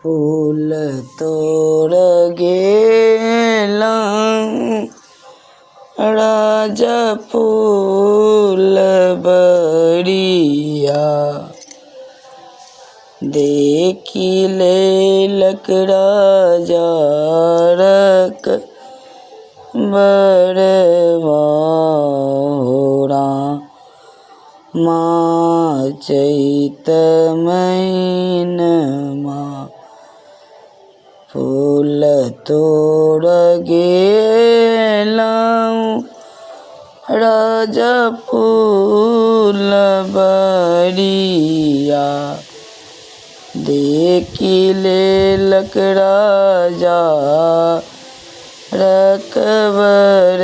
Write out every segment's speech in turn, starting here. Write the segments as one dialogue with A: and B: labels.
A: फूल तोड़ गेला राजा फूल बरिया। देखी ले लकड़ा रक बरवा होरा माँ चैत महीनमा फूल तोड़ गेलाऊँ राजा फूल बरिया। देखी ले लकड़ा रकबर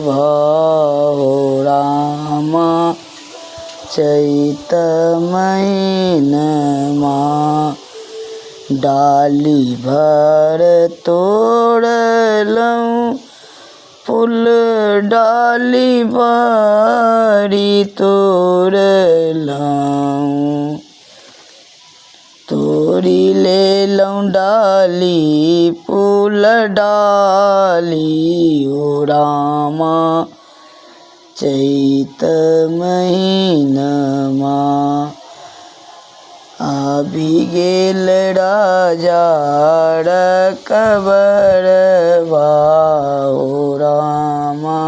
A: भाहोरा माँ चैत महीनमा डाली भर तोड़लऊँ फूल डाली भरी तोड़लऊँ। तोड़ी लेलऊँ डाली फूल डाली ओ रामा चैत महीनमा। आबि गेल राजा रकबरवा ओ रामा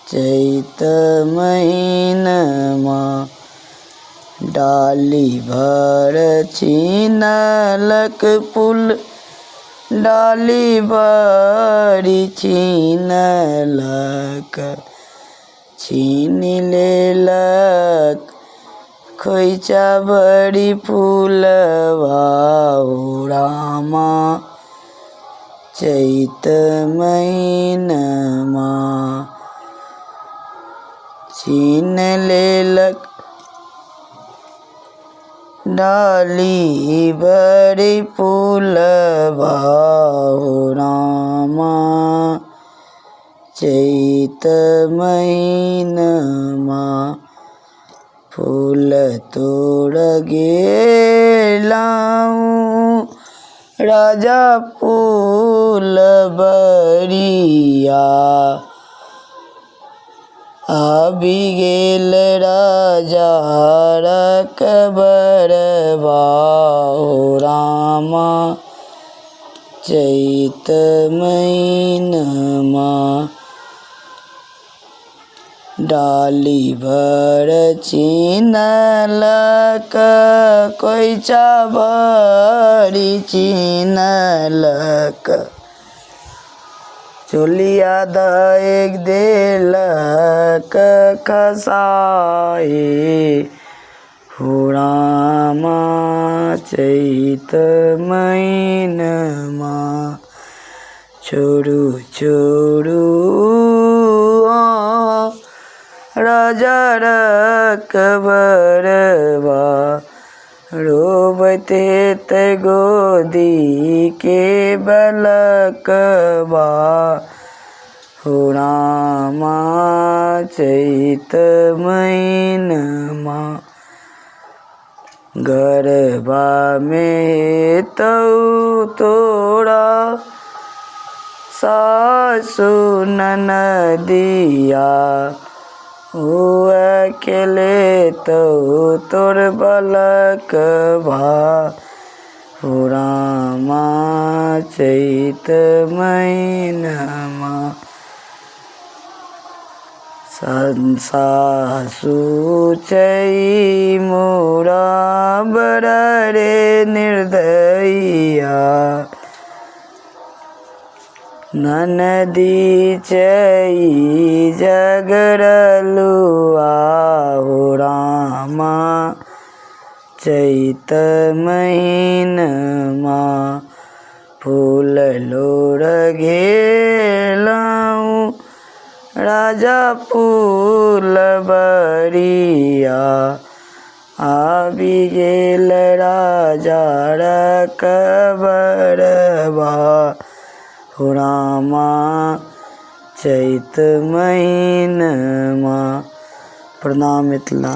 A: चैत महीनमा डाली भर छीनलक फूल डाली भरी छीनलक। छीन लेलक खोइचा भरी फूलवा ओ रामा चैत महीनमा। छीन लेलक डाली भरी फूलवा ओ रामा चैत महीनमा फूल तोड़ गेलाऊँ राजा फूल बरिया। आबि गेल राजा रकबरवा ओ रामा चैत महीनमा डाली भर छीनलक खोइचा भरी छीनलक। चोलिया दाएग देलक खसाए हो रामा चैत महीनमा। छोड़ू छोड़ू राजा रकबरवा रोबत हेत गोदी के बलकवा हो रामा चैत महीनमा। गरबा में तऊ तोरा सासु ननदिया ओ अकेले तो तोर बलकवा हो रामा चैत महीनमा। सासु चई मोरा बड़े निर्दयिया ननदी चई जगरलुआ हो रामा चैत महीनमा फूल लोड़ गेलाऊँ राजा फूल बरिया। आबि गेल राजा रकबरवा हो रामा चैत महीनमा। प्रणाम मिथिला।